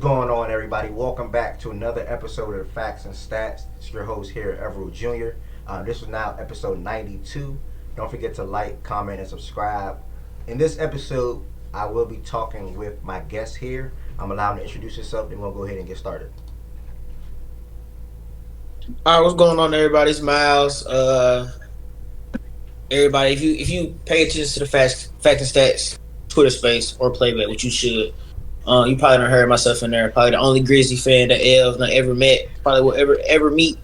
going on, everybody? Welcome back to another episode of Facts and Stats. It's your host here, Everett Jr. This is now episode 92. Don't forget to like, comment, and subscribe. In this episode, I will be talking with my guest here. I'm allowed to introduce yourself, then we'll go ahead and get started. All right, what's going on, everybody? It's Myles. Everybody, if you pay attention to the facts and stats Twitter space or playback, which you should, you probably done heard myself in there. Probably the only Grizzly fan that El's not ever met, probably will ever meet.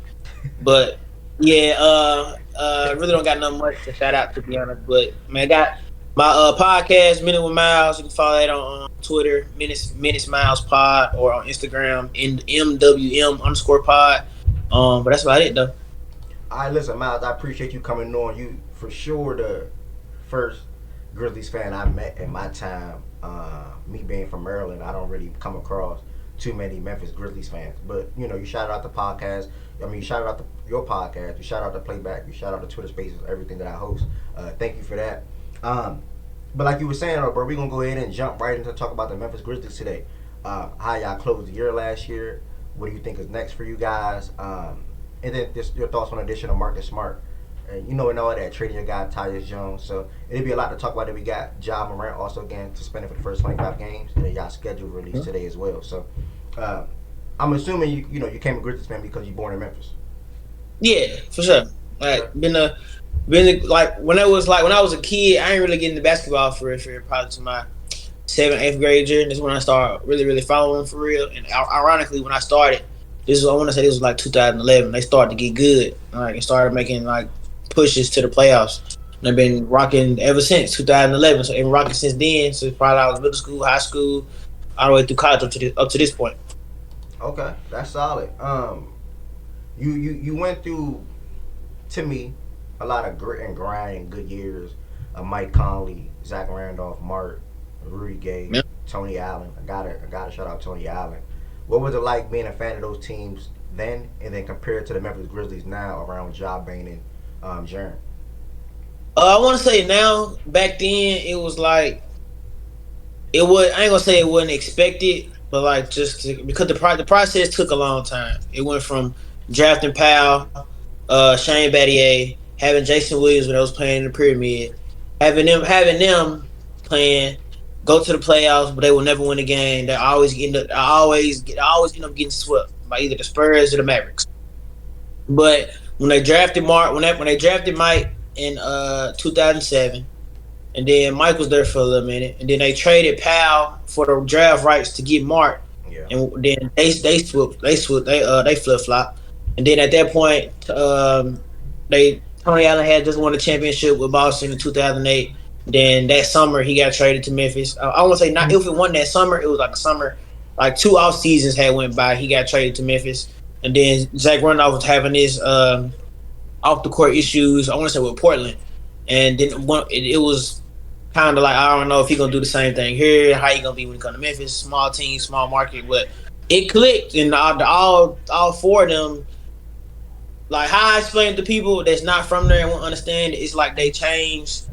But yeah, really don't got nothing much to shout out, to be honest. But man, I got my podcast, Minute with Myles. You can follow that on Twitter, Minutes Myles Pod, or on Instagram, MWM_pod. But that's about it, though. All right, listen, Miles, I appreciate you coming on. You, for sure, the first Grizzlies fan I met in my time. Me being from Maryland, I don't really come across too many Memphis Grizzlies fans. But, you know, you shouted out the podcast. I mean, you shouted out your podcast. You shouted out the playback. You shouted out the Twitter spaces, everything that I host. Thank you for that. But like you were saying, bro, we're going to go ahead and jump right into talk about the Memphis Grizzlies today. How y'all closed the year last year. What do you think is next for you guys? And then just your thoughts on addition of Marcus Smart. And you know and all that, trading your guy Tyus Jones. So it'll be a lot to talk about. That we got Ja Morant also again suspended for the first 25 games, and then y'all scheduled release today as well. So I'm assuming you came a Grizzlies fan because you're born in Memphis. Yeah, for sure. Like been like when I was a kid, I ain't really getting into basketball for probably to my 7th, 8th grade year. And this is when I started really following for real. And ironically, when I started, I want to say this was like 2011. They started to get good. Like, they started making like pushes to the playoffs. And I've been rocking ever since 2011. So I've been rocking since then. So probably I was middle school, high school, all the way through college up to this point. Okay, that's solid. You went through, to me, a lot of grit and grind and good years. Mike Conley, Zach Randolph, Mark, Rudy Gay, Yep. Tony Allen. I gotta shout out Tony Allen. What was it like being a fan of those teams then, and then compared to the Memphis Grizzlies now around Ja Bain and Jaren? I want to say now, back then, it was like, it was, I ain't gonna say it wasn't expected, but like because the process took a long time. It went from drafting Powell, Shane Battier, having Jason Williams when I was playing in the pyramid, having them playing, go to the playoffs, but they will never win a game. They always end up getting swept by either the Spurs or the Mavericks. But when they drafted Mike in 2007, and then Mike was there for a little minute, and then they traded Powell for the draft rights to get Mark, Yeah. and then they flip flop, and then at that point, Tony Allen had just won a championship with Boston in 2008. Then that summer he got traded to Memphis. I want to say not if it won that summer, it was like a summer, like 2 off seasons had went by. He got traded to Memphis, and then Zach Randolph was having his off the court issues. I want to say with Portland, and then it was kind of like, I don't know if he's gonna do the same thing here. How he gonna be when he come to Memphis? Small team, small market, but it clicked, and all 4 of them. Like how I explain it to people that's not from there and won't understand, it's like they changed.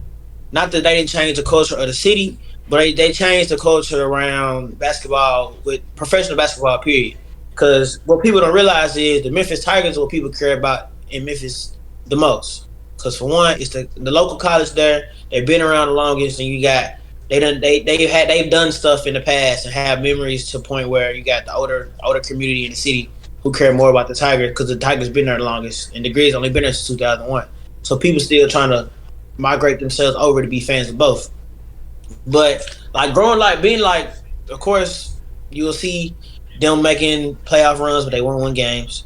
Not that they didn't change the culture of the city, but they changed the culture around basketball, with professional basketball, period. Because what people don't realize is the Memphis Tigers are what people care about in Memphis the most. Because for one, it's the local college there. They've been around the longest, and you got they've done stuff in the past and have memories to a point where you got the older community in the city who care more about the Tigers because the Tigers been there the longest, and the Grizzlies only been there since 2001. So people still trying to migrate themselves over to be fans of both. But like being like, of course, you'll see them making playoff runs, but they won't win games.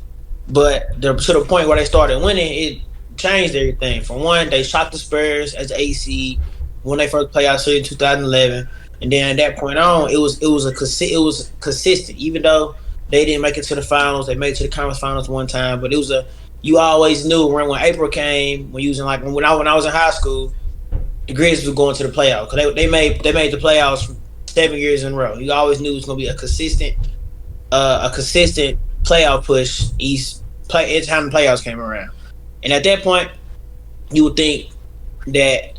But to the point where they started winning, it changed everything. For one, they shocked the Spurs as the 8th seed when they first playoff series in 2011, and then at that point on, it was consistent. Even though they didn't make it to the finals, they made it to the conference finals one time, but you always knew when April came, when I was in high school, the Grizzlies were going to the playoffs because they made the playoffs 7 years in a row. You always knew it was going to be a consistent playoff push each time the playoffs came around. And at that point, you would think that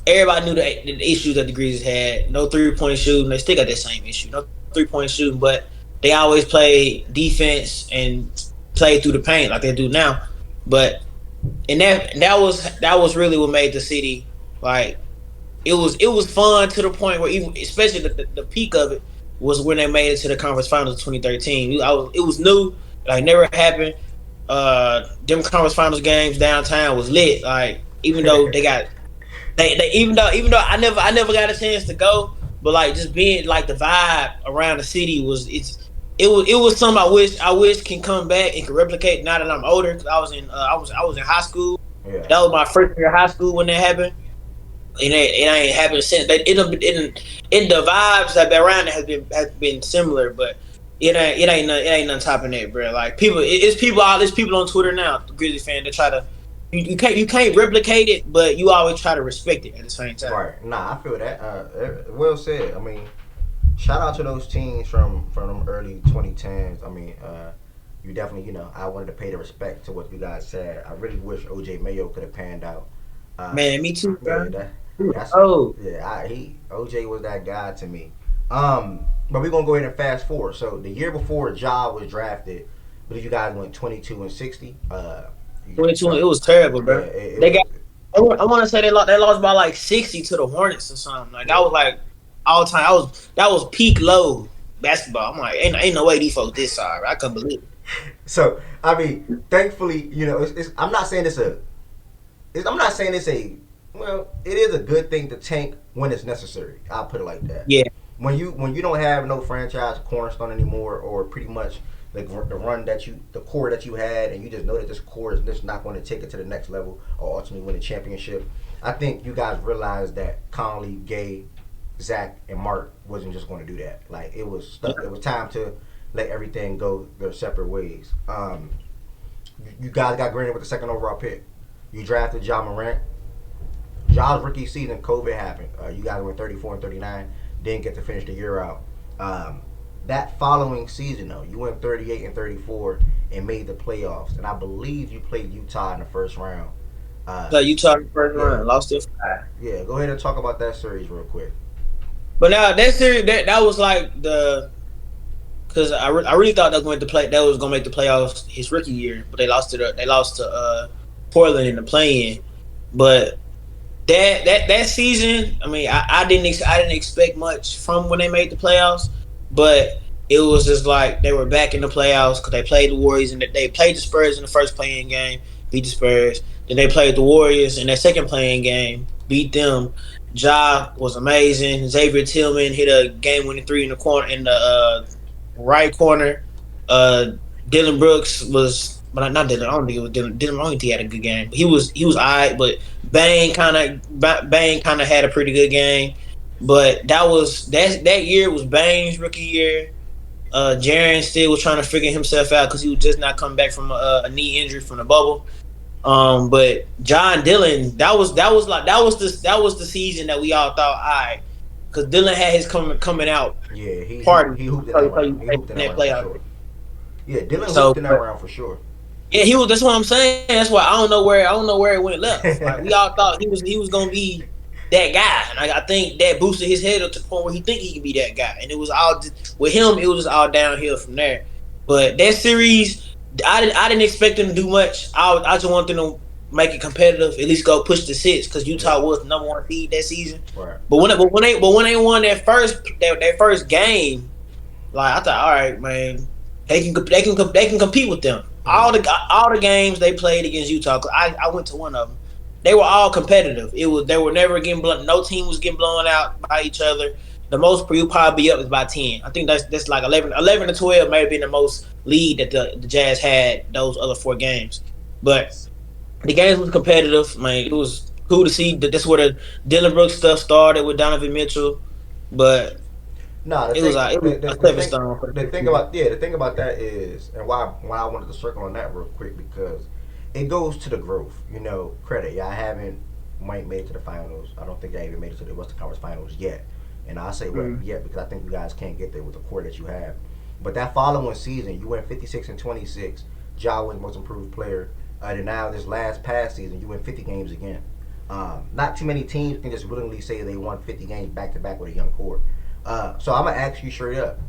everybody knew the issues that the Grizzlies had. No 3-point shooting. They still got that same issue. No 3-point shooting, but they always played defense and played through the paint like they do now. But and that was really what made the city like it was fun to the point where even especially the peak of it was when they made it to the conference finals in 2013. It was new, like never happened. Them conference finals games downtown was lit. Like even though they even though I never got a chance to go, but like just being like the vibe around the city it was something I wish can come back and can replicate now that I'm older. Cause I was in high school. Yeah. That was my first year of high school when that happened. It ain't happened since. In the vibes that been around it has been similar, but it ain't nothing topping that, bro. Like it's people on Twitter now, the Grizzlies fan, that try to you can't replicate it, but you always try to respect it at the same time. Right. Nah, I feel that. Well said. I mean, shout out to those teams from them early 2010s. I mean, you definitely, I wanted to pay the respect to what you guys said. I really wish OJ Mayo could have panned out. Man, me too, Yeah, bro. that's Oh, yeah. OJ was that guy to me. But we're gonna go ahead and fast forward. So the year before Ja was drafted, I believe you guys went 22-60. 22. It was terrible, Yeah, bro. it They was. got. I want to say they lost by like 60 to the Hornets or something. Like that Yeah. was like all time. That was peak low basketball. I'm like, ain't no way these folks this sorry. I couldn't believe it. So I mean, thankfully, I'm not saying I'm not saying it's a. Well, it is a good thing to tank when it's necessary. I'll put it like that. Yeah, When you don't have no franchise cornerstone anymore, or pretty much the core that you had, and you just know that this core is just not going to take it to the next level or ultimately win a championship. I think you guys realized that Conley, Gay, Zach, and Mark wasn't just going to do that. Like it was stuff. It was time to let everything go their separate ways. You guys got granted with the second overall pick. You drafted John Morant. Ja's rookie season, COVID happened. You guys went 34-39. Didn't get to finish the year out. That following season, though, you went 38-34 and made the playoffs. And I believe you played Utah in the first round. so Utah in the first Yeah, round lost it 5. yeah. Go ahead and talk about that series real quick. But now that series that was like because I really thought that was going to make the playoffs his rookie year, but they lost to Portland in the play-in. But that season, I mean, I didn't expect much from when they made the playoffs, but it was just like they were back in the playoffs because they played the Warriors and they played the Spurs in the first play-in game, beat the Spurs. Then they played the Warriors in that second play-in game, beat them. Ja was amazing. Xavier Tillman hit a game-winning three in the corner in the right corner. Dylan Brooks was, but not Dylan. I don't think it was Dylan. Dylan, I don't think he had a good game. But he was alright. But Bane kind of had a pretty good game. But that year was Bane's rookie year. Jaren still was trying to figure himself out because he was just not coming back from a knee injury from the bubble. But John Dylan, that was the season that we all thought, all right, because Dylan had his coming out Yeah, party. he hooped in that round. He hooped in that round for playoff. sure. Yeah, Dylan So, hooped in that round for sure. yeah, he was. That's what I'm saying. That's why I don't know where it went left. Like we all thought he was gonna be that guy, and I think that boosted his head up to the point where he think he could be that guy. And it was all with him. It was just all downhill from there. But that series, I didn't expect them to do much. I just wanted them to make it competitive, at least go push the 6, because Utah was the number 1 seed that season. Right. But when they won that first game, like I thought, all right, man, they can compete with them. All the games they played against Utah, 'cause I went to one of them. They were all competitive. They were never getting blown. No team was getting blown out by each other. The most you'll probably be up is by 10. I think that's like 11 to 12 may have been the most lead that the Jazz had those other 4 games. But the games was competitive. Man, it was cool to see that that's where the Dylan Brooks stuff started with Donovan Mitchell. But No, it was a stepping stone. the thing about that is, and why I wanted to circle on that real quick, because it goes to the growth. Credit. Yeah, I haven't made it to the finals. I don't think I even made it to the Western Conference Finals yet. And I say yet because I think you guys can't get there with the core that you have. But that following season, you went 56-26. Ja was most improved player. And now this past season, you win 50 games again. Not too many teams can just willingly say they won 50 games back to back with a young core. So I'm gonna ask you straight up: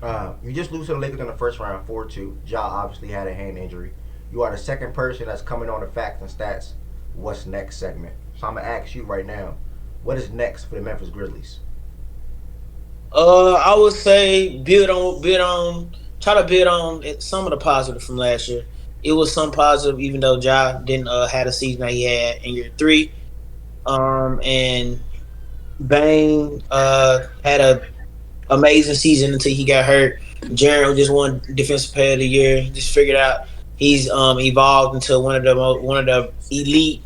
You just lose to the Lakers in the first round, 4-2. Ja obviously had a hand injury. You are the second person that's coming on the facts and stats. What's next segment? So I'm gonna ask you right now, what is next for the Memphis Grizzlies? I would say try to build on some of the positive from last year. It was some positive, even though Ja didn't had a season that he had in year three. And Bane had a amazing season until he got hurt. Jaren just won Defensive Player of the Year. He just figured out he's evolved into one of the elite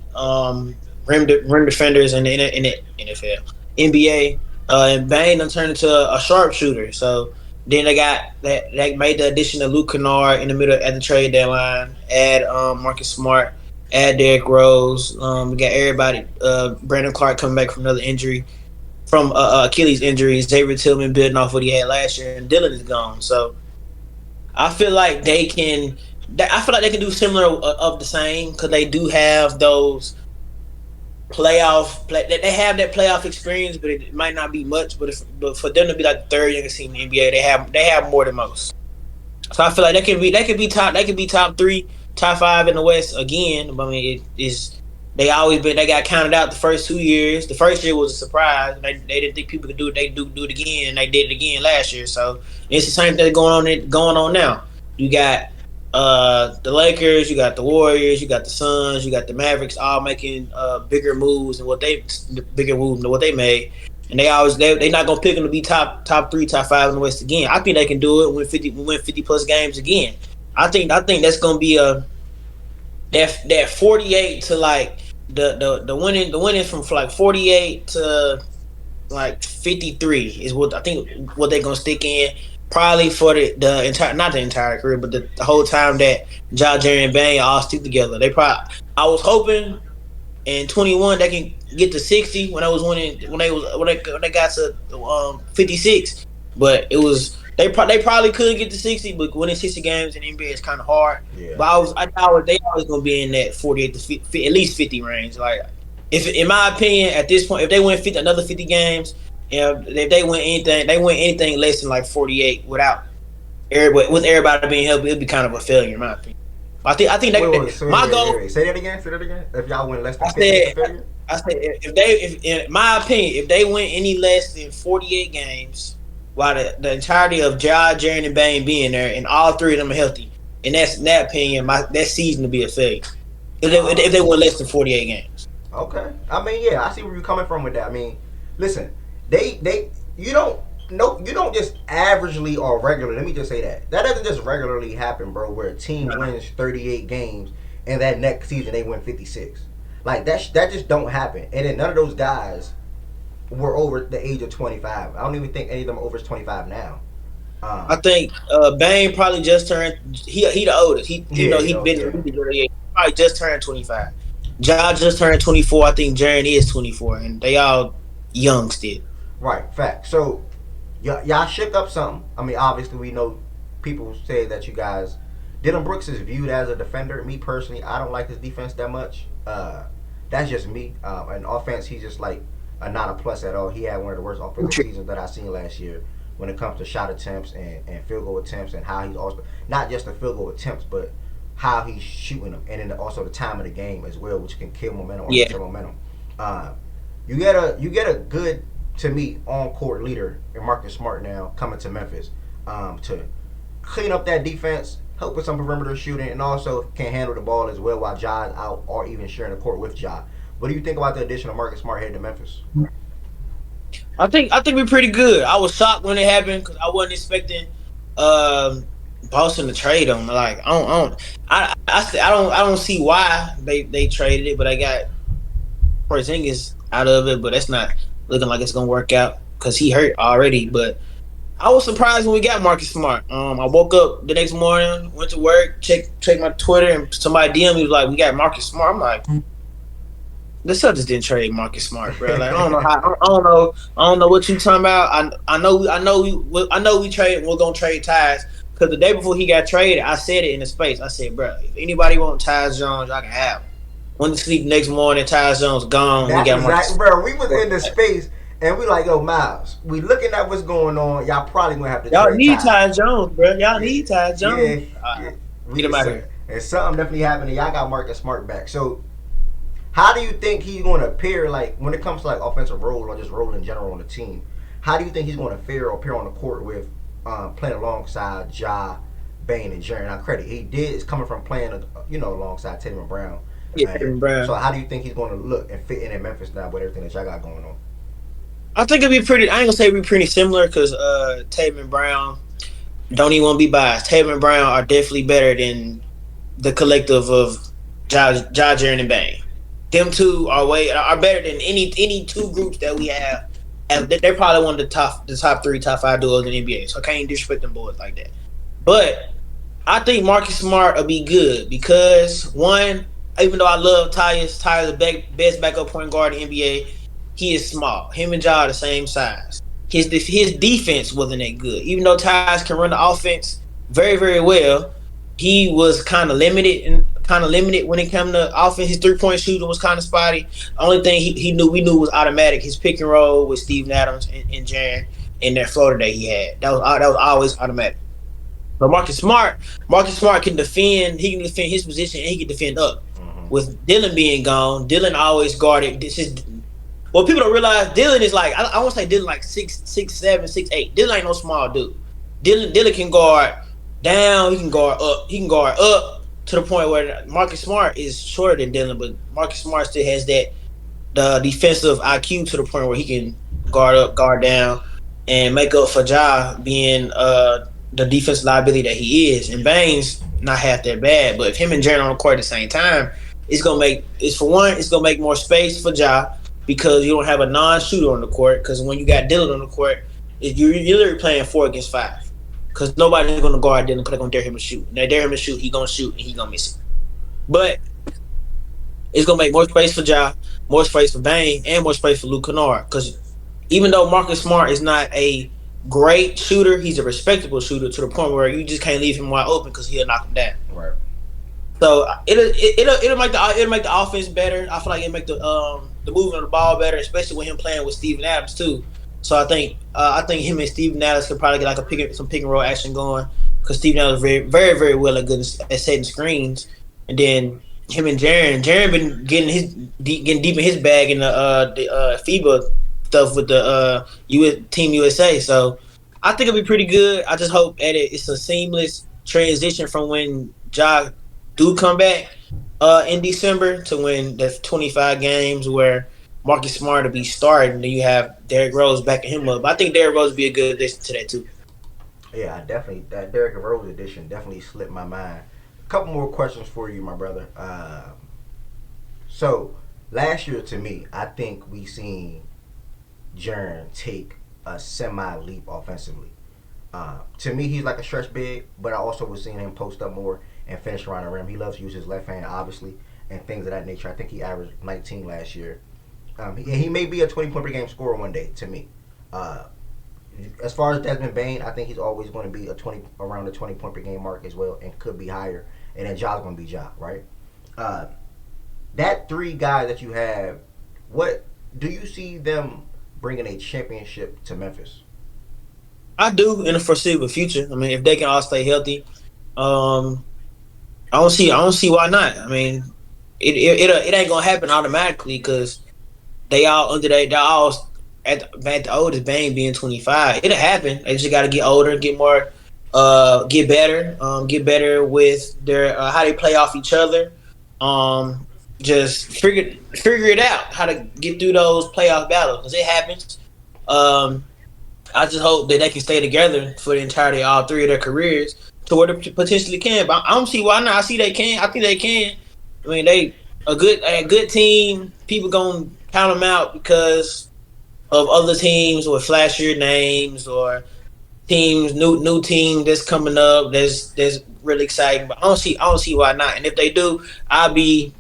rim defenders in the NFL, NBA. And Bane done turned into a sharpshooter. So then they got that. They made the addition of Luke Kennard in the middle at the trade deadline. Add Marcus Smart. Add Derrick Rose. We got everybody. Brandon Clark coming back from another injury, from Achilles injury. Xavier Tillman building off what he had last year, and Dylan is gone. So I feel like they can. I feel like they can do similar of the same, because they do have those They have that playoff experience, but it might not be much. But for them to be like the third youngest team in the NBA, they have more than most. So I feel like they could be top three, top five in the West again. But I mean, it is. They got counted out the first 2 years. The first year was a surprise. They didn't think people could do it. They do it again, and they did it again last year. So it's the same thing going on now. You got the Lakers, you got the Warriors, you got the Suns, you got the Mavericks, all making bigger moves than what they made. And they not gonna pick them to be top three, top five in the West again. I think they can do it. Win 50 plus games again. I think that's gonna be that 48 to like the winning from like 48 to like 53 is what I think what they're gonna stick in, probably for the entire, not the entire career, but the whole time that Ja, Jerry, and Bane all stick together. I was hoping in 21 they can get to 60 when they got to 56, but it was they probably could get to 60, but winning 60 games in the NBA is kind of hard. Yeah. But I thought they always gonna be in that 48 to 50, at least 50 range. Like, if in my opinion at this point, if they win another 50 games, if they win anything less than like 48 with everybody being healthy, it'd be kind of a failure in my opinion. I think my goal. Wait. Say that again. If y'all win less than 50, it's a failure? I said if in my opinion, if they win any less than 48 games, while the entirety of Ja, Jaren, and Bane being there, and all three of them are healthy, and that's in that opinion, that season to be a failure. If they win less than 48 games. Okay. I mean, yeah, I see where you're coming from with that. I mean, listen, you don't just averagely or regularly. Let me just say that doesn't just regularly happen, bro. Where a team wins 38 games and that next season they win 56. Like that just don't happen. And then none of those guys were over the age of 25. I don't even think any of them are over 25 now. I think Bane probably just turned. He the oldest. He probably just turned 25. Ja just turned 24. I think Jaren is 24, and they all young still. Right, fact. So y'all shook up something. I mean, obviously we know people say that you guys. Dylan Brooks is viewed as a defender. Me personally, I don't like his defense that much. That's just me. In offense, he's just like a not a plus at all. He had one of the worst offensive seasons that I seen last year when it comes to shot attempts and field goal attempts, and how he's also not just the field goal attempts, but how he's shooting them, and then also the time of the game as well, which can kill momentum or kill momentum. You get a good, to me, on court leader in Marcus Smart now coming to Memphis to clean up that defense, help with some perimeter shooting, and also can handle the ball as well while Ja's out or even sharing the court with Ja. What do you think about the addition of Marcus Smart heading to Memphis? I think we're pretty good. I was shocked when it happened because I wasn't expecting Boston to trade him. Like, I don't see why they traded it, but I got Porzingis out of it, but that's not looking like it's gonna work out because he hurt already. But I was surprised when we got Marcus Smart. I woke up the next morning, went to work, checked my Twitter, and somebody DM me was like, "We got Marcus Smart." I'm like, the Celtics didn't trade Marcus Smart, bro. Like, I don't know what you talking about. I know we trade. We're gonna trade Tyus because the day before he got traded, I said it in the space. I said, bro, if anybody want Tyus Jones, I can have him. Went to sleep the next morning. Tyus Jones gone. Bro. We was in the space, And we like, yo, Myles, we looking at what's going on. Y'all probably gonna have to Y'all trade need Ty. Ty Jones, bro. Y'all Yeah, need Ty yeah, Jones. yeah. Get him out here. And something definitely happening. Y'all got Marcus Smart back. So how do you think he's going to appear, like when it comes to like offensive role or just role in general on the team? How do you think he's going to fare or appear on the court with playing alongside Ja, Bane, and Jaren? Now, credit he did is coming from playing alongside Tatum Brown. Yeah, Tatum So Brown. how do you think he's going to look and fit in Memphis now with everything that y'all got going on? I think it'd be pretty. I ain't gonna say it'd be pretty similar because Tatum and Brown don't even want to be biased. Tatum and Brown are definitely better than the collective of Jaren and Bane. Them two are better than any two groups that we have. And they're probably one of the top three, top five duos in the NBA. So I can't disrespect them boys like that. But I think Marcus Smart will be good because one, even though I love Tyus the best backup point guard in the NBA, he is small. Him and Ja are the same size. His defense wasn't that good. Even though Tyus can run the offense very, very well, he was kind of limited when it came to offense. His 3-point shooting was kind of spotty. The only thing we knew was automatic. His pick and roll with Steven Adams and Jaren in that floater that he had. That was always automatic. But Marcus Smart can defend. He can defend his position and he can defend up. Mm-hmm. With Dylan being gone, Dylan always guarded. Well, people don't realize Dylan is like I won't say Dylan like 6'7", 6'8". Dylan ain't no small dude. Dylan can guard down. He can guard up. He can guard up to the point where Marcus Smart is shorter than Dylan, but Marcus Smart still has the defensive IQ to the point where he can guard up, guard down, and make up for Ja being the defensive liability that he is. And Bane's not half that bad, but if him and Jaren on the court at the same time, it's gonna make more space for Ja because you don't have a non-shooter on the court. Because when you got Dylan on the court, you're literally playing 4 against 5. Because nobody's gonna guard Dylan because they're gonna dare him to shoot. And they dare him to shoot, he gonna shoot and he gonna miss it. But it's gonna make more space for Ja, more space for Bane, and more space for Luke Kennard. Because even though Marcus Smart is not a great shooter, he's a respectable shooter to the point where you just can't leave him wide open because he'll knock him down. Right. So it'll make the offense better. I feel like it'll make the movement of the ball better, especially with him playing with Steven Adams too. So I think him and Steven Adams could probably get like some pick and roll action going because Steven Adams is very very very well at setting screens, and then him and Jaren been getting deep in his bag in the FIBA stuff with the Team USA. So I think it'll be pretty good. I just hope that it's a seamless transition from when Ja do come back in December to when the 25 games where Marcus Smart will be starting, and then you have Derrick Rose backing him up. But I think Derrick Rose will be a good addition to that too. Yeah, that Derrick Rose edition definitely slipped my mind. A couple more questions for you, my brother. So last year, to me, I think we seen Jaren take a semi leap offensively. To me, he's like a stretch big, but I also was seeing him post up more and finish around the rim. He loves to use his left hand, obviously, and things of that nature. I think he averaged 19 last year. He may be a 20-point per game scorer one day. To me, as far as Desmond Bane, I think he's always going to be around the 20-point per game mark as well, and could be higher. And then Ja's going to be Ja, right? That 3 guys that you have, what do you see them bringing a championship to Memphis? I do in the foreseeable future. I mean, if they can all stay healthy, I don't see why not. I mean, it ain't gonna happen automatically because they're all at the oldest, Bane being 25. It'll happen. They just got to get older, get more, get better with their how they play off each other. Just figure it out how to get through those playoff battles because it happens. I just hope that they can stay together for the entirety of all 3 of their careers to where they potentially can. But I don't see why not. I see they can. I think they can. I mean, they a good team. People gonna count them out because of other teams with flashier names or teams new team that's coming up that's really exciting. But I don't see why not. And if they do, I'll be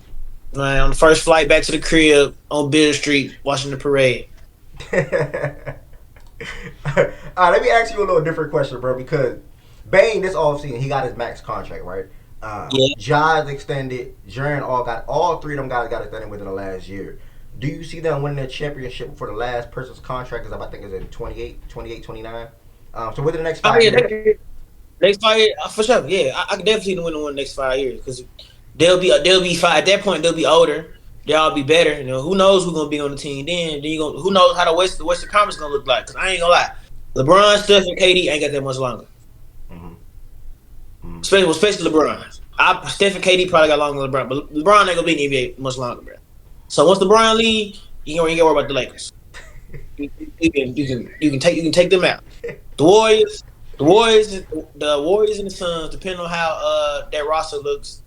on the first flight back to the crib on Bill Street watching the parade. All right, let me ask you a little different question, bro. Because Bane this offseason, he got his max contract, right? Yeah. Ja's extended. Jaren all 3 of them guys got extended within the last year. Do you see them winning the championship for the last person's contract? Because I think it's in 28, 29. So within the next Oh 5 yeah, years. next 5 years for sure. Yeah, I can definitely see them winning one next 5 years because they'll be five at that point. They'll be older. They'll all be better. You know, who knows who's gonna be on the team then? Then you gonna who knows how the Western Conference gonna look like? Because I ain't gonna lie, LeBron, Steph, and KD ain't got that much longer. Mm-hmm. Mm-hmm. Especially LeBron. Steph and KD probably got longer than LeBron, but LeBron ain't gonna be in the NBA much longer, bro. So once LeBron leave, you ain't gotta worry about the Lakers. You can take them out. The Warriors, the Warriors and the Suns, depending on how that roster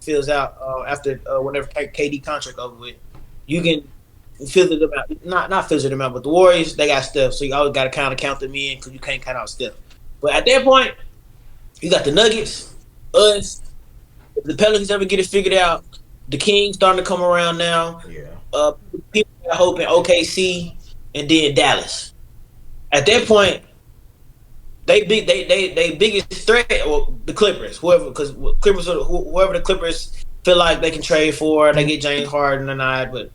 fills out after whenever KD contract over with, you can filter them out. Not filter them out, but the Warriors they got Steph, so you always got to kind of count them in because you can't count out Steph. But at that point, you got the Nuggets, us. If the Pelicans ever get it figured out, the Kings starting to come around now. Yeah. People are hoping OKC and then Dallas. At that point, they biggest threat or the Clippers, whoever the Clippers feel like they can trade for, they get James Harden or not, but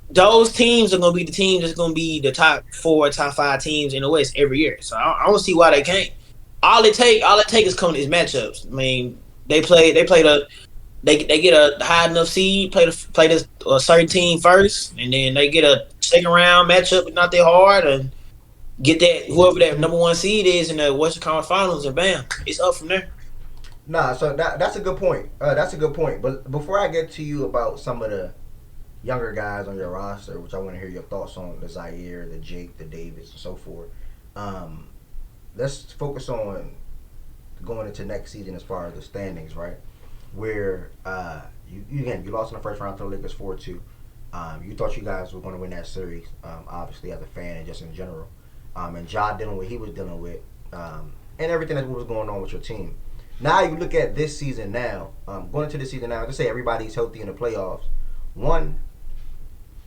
those teams are gonna be the teams that's gonna be the top 4, top 5 teams in the West every year. So I don't see why they can't. All it take is matchups. I mean, they get a high enough seed, play a certain team first, and then they get a second round matchup, not that hard, and get that whoever that number 1 seed is in the Western Conference Finals, and bam, it's up from there. Nah, so that's a good point. That's a good point. But before I get to you about some of the younger guys on your roster, which I want to hear your thoughts on, the Zaire, the Jake, the Davis, and so forth. Let's focus on going into next season as far as the standings, right? Where you lost in the first round to the Lakers 4-2. You thought you guys were going to win that series, obviously as a fan and just in general. And Ja dealing with what he was dealing with, and everything that was going on with your team. Now you look at this season now, going into this season now, let's say everybody's healthy in the playoffs. One,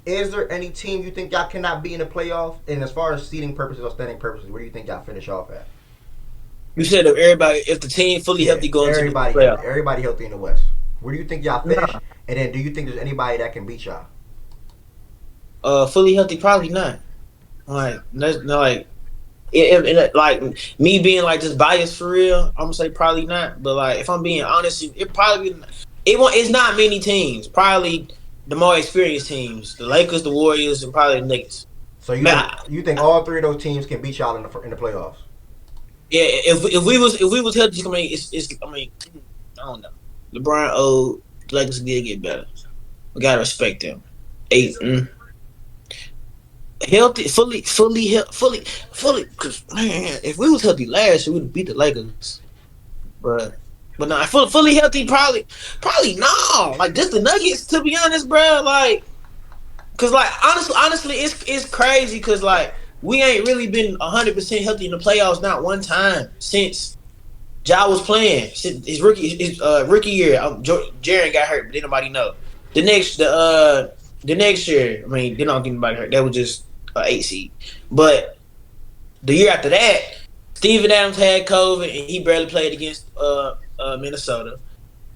is there any team you think y'all cannot be in the playoffs? And as far as seeding purposes or standing purposes, where do you think y'all finish off at? You said if the team fully healthy going to the playoffs. Everybody healthy in the West. Where do you think y'all finish? Nah. And then do you think there's anybody that can beat y'all? Fully healthy, probably not. Like that's like, like me being like just biased for real, I'm gonna say probably not. But like if I'm being honest, it's not many teams. Probably the more experienced teams, the Lakers, the Warriors, and probably the Knicks. So you think all 3 of those teams can beat y'all in the playoffs? Yeah, if we was healthy, I mean, I don't know. LeBron old, the Lakers did get better. We gotta respect them. 8. Healthy, fully. Because man, if we was healthy last year, we'd beat the Lakers. But no, fully healthy, probably no. Like just the Nuggets, to be honest, bro. Like, cause like honestly, it's crazy. Cause like we ain't really been 100% healthy in the playoffs, not one time since Ja was playing. Since his rookie year, Jaren got hurt, but didn't nobody know. The next year, I mean, they don't get anybody hurt. That was just an 8 seed. But the year after that, Steven Adams had COVID and he barely played against Minnesota.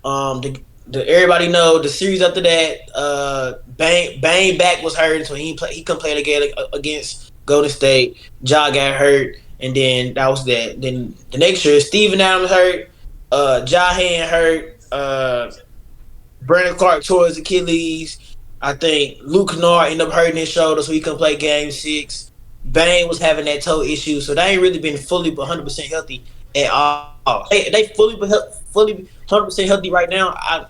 Everybody know the series after that, Bane back was hurt, so he couldn't play again against Golden State. Ja got hurt, and then that was that. Then the next year, Steven Adams hurt, Ja hand hurt, Brandon Clark tore his Achilles. I think Luke Kennard ended up hurting his shoulder, so he couldn't play Game 6. Bane was having that toe issue, so they ain't really been fully 100% healthy at all. They fully 100% healthy right now.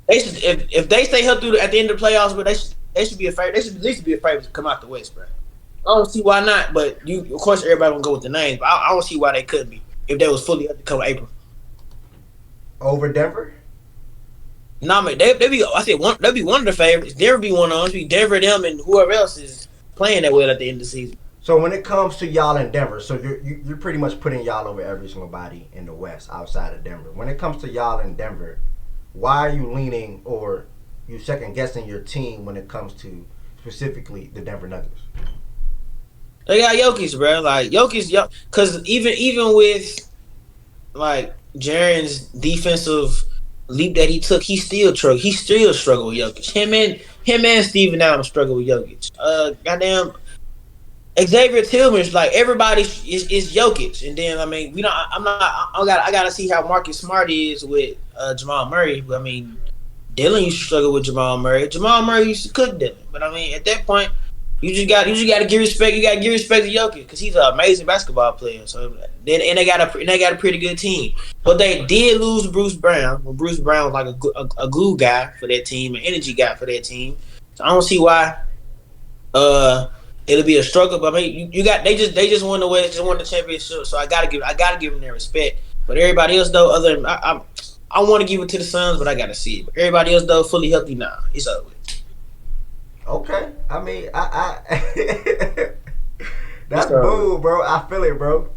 They should, if they stay healthy at the end of the playoffs, but they should be afraid. They should at least be afraid to come out the West, bro. I don't see why not, but of course everybody gonna go with the names, but I don't see why they couldn't be if they was fully healthy come April. Over Denver? Nah, man, they be one of the favorites. Denver be one of them. It'd be Denver, them, and whoever else is playing that well at the end of the season. So when it comes to y'all in Denver, so you're pretty much putting y'all over every single body in the West outside of Denver. When it comes to y'all in Denver, why are you leaning or you second guessing your team when it comes to specifically the Denver Nuggets? They got Jokic, bro. Like Jokic, because even with like Jaren's defensive leap that he took, he still struggled with Jokic. Him and Steven Adams struggle with Jokic. Goddamn Xavier Tillman's like everybody is Jokic, and then I mean we don't. I gotta see how Marcus Smart is with Jamal Murray. I mean Dylan used to struggle with Jamal Murray. Jamal Murray used to cook Dylan, but I mean at that point you just got to give respect. You got to give respect to Jokic because he's an amazing basketball player. So then and they got a pretty good team, but they did lose Bruce Brown. Well, Bruce Brown was like a glue guy for that team, an energy guy for that team. So I don't see why. It'll be a struggle, but I mean, they just won the West, just won the championship, so I gotta give them their respect. But everybody else though, other than I want to give it to the Suns, but I gotta see it. But everybody else though, fully healthy now, it's over. Okay, I mean, that's bold, bro. I feel it, bro.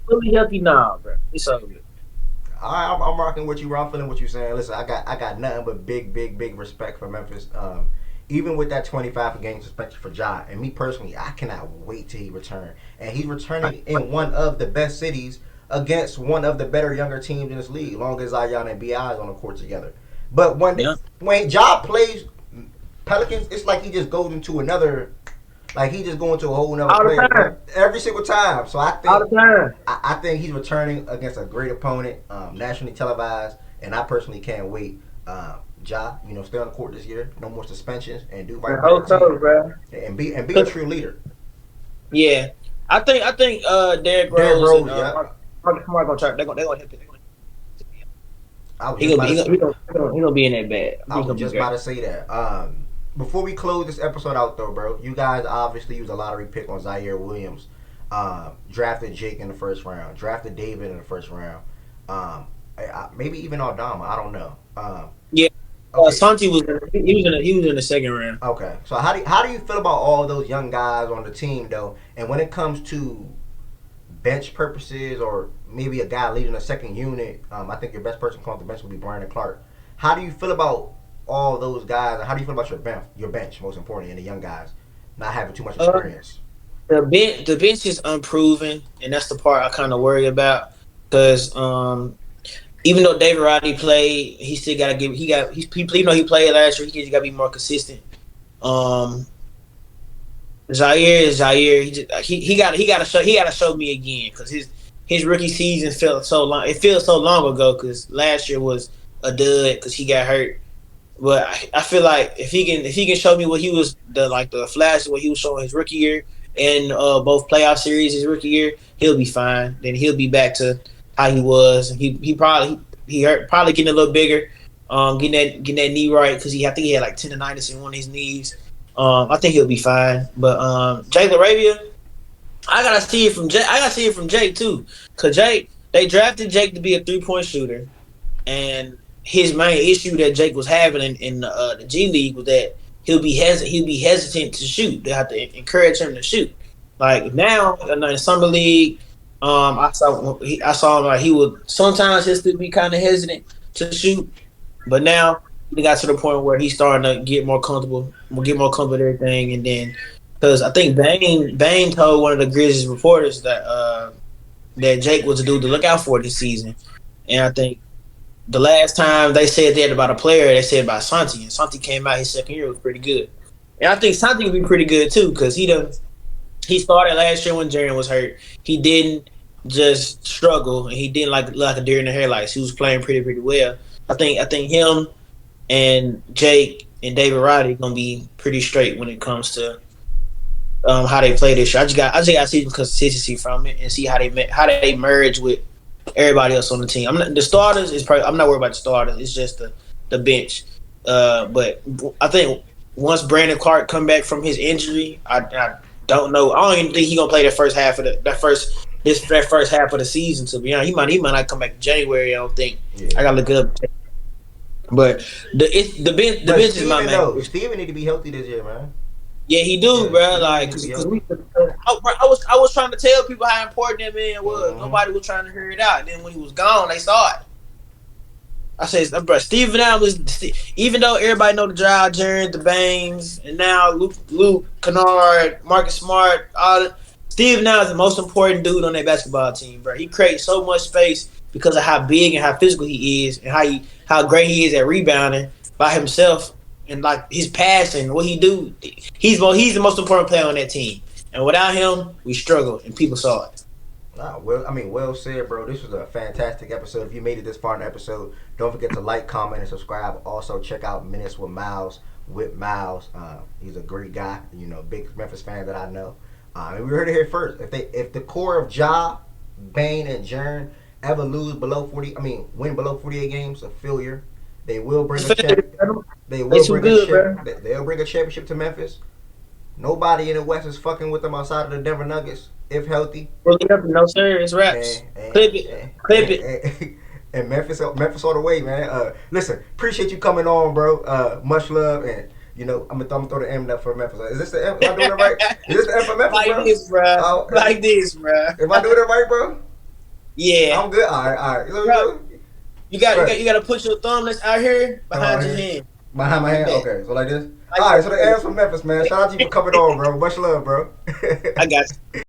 Fully healthy now, bro. It's over. All right, I'm rocking with you, bro. I'm feeling what you're saying. Listen, I got nothing but big respect for Memphis. Even with that 25 game suspension for Ja, and me personally, I cannot wait till he return. And he's returning in one of the best cities against one of the better younger teams in this league, long as Zion and B.I. is on the court together. But when Ja plays Pelicans, it's like he just goes into another, like he just going to a whole nother place every single time. So I think he's returning against a great opponent, nationally televised, and I personally can't wait. Ja, stay on the court this year. No more suspensions, and do right by the team, and be a true leader. Yeah, I think Derrick Rose and Marcus Smart gonna try. They're gonna hit it. He's gonna be in that bad. I was just about to say that. Before we close this episode out, though, bro, you guys obviously used a lottery pick on Zaire Williams. Drafted Jake in the first round. Drafted David in the first round. Maybe even Aldama. I don't know. Yeah. Okay. Santi was in the second round. Okay, so how do you feel about all those young guys on the team though? And when it comes to bench purposes, or maybe a guy leading a second unit, I think your best person coming off the bench will be Brandon Clark. How do you feel about all those guys? And how do you feel about your bench, most importantly, and the young guys not having too much experience? The bench is unproven, and that's the part I kind of worry about because. Even though David Roddy played, he still got to give. He played last year. He got to be more consistent. Zaire. He got to show me again because his rookie season felt so long. It feels so long ago because last year was a dud because he got hurt. But I feel like if he can show me what he was the flash of what he was showing his rookie year and both playoff series his rookie year, he'll be fine. Then he'll be back to how he was. He probably getting a little bigger, getting that knee right because I think he had like tendonitis in one of his knees. I think he'll be fine. But Jake LaRavia, I gotta see it from Jake too, because they drafted Jake to be a 3-point shooter, and his main issue that Jake was having in the G League was that he'll be hesitant to shoot. They have to encourage him to shoot. Like now in the summer league. I saw him like he would sometimes he'll still be kind of hesitant to shoot, but now he got to the point where he's starting to get more comfortable with everything. And then because I think Bane told one of the Grizzlies reporters that Jake was a dude to look out for this season, and I think the last time they said that about a player, they said about Santi, and Santi came out his second year was pretty good, and I think Santi will be pretty good too because he started last year when Jaren was hurt. He didn't just struggle, and he didn't like a deer in the headlights. He was playing pretty well. I think him and Jake and David Roddy gonna be pretty straight when it comes to how they play this year. I just got to see some consistency from it and see how they merge with everybody else on the team. I'm not worried about the starters. It's just the bench. But I think once Brandon Clark come back from his injury, I don't know. I don't even think he's gonna play that first half of that first half of the season. To be honest, he might not come back in January. I don't think. Yeah. I gotta look it up. But the bench is my man. Steven need to be healthy this year, man. Yeah, he do, bro. Like, cause I was trying to tell people how important that man was. Mm-hmm. Nobody was trying to hear it out. And then when he was gone, they saw it. I said, bro, Steven Adams, even though everybody know the Dry Jaren, the Bangs, and now Luke Kennard, Marcus Smart, Steven Adams is the most important dude on that basketball team, bro. He creates so much space because of how big and how physical he is, and how great he is at rebounding by himself, and like his passing, what he do. He's the most important player on that team, and without him, we struggle, and people saw it. Well said, bro. This was a fantastic episode. If you made it this far in the episode, don't forget to like, comment, and subscribe. Also, check out Minutes with Myles. He's a great guy. Big Memphis fan that I know. And we heard it here first. If the core of Ja, Bane, and Jern ever win below 48 games, a failure. They will bring a championship. They'll bring a championship to Memphis. Nobody in the West is fucking with them outside of the Denver Nuggets, if healthy. No sir, it's raps. Clip it. And Memphis all the way, man. Listen, appreciate you coming on, bro. Much love, and I'm gonna throw the M up for Memphis. Is this the M? Am I doing it right? Is this the M for Memphis, bro? Like this, bro. Am I doing it right, bro? Yeah. I'm good. All right. Bro, you gotta put your thumb out here behind your hand. Behind my hand? Okay, so like this? All right, so the M's from Memphis, man. Shout out to you for coming on, bro. Much love, bro. I got you.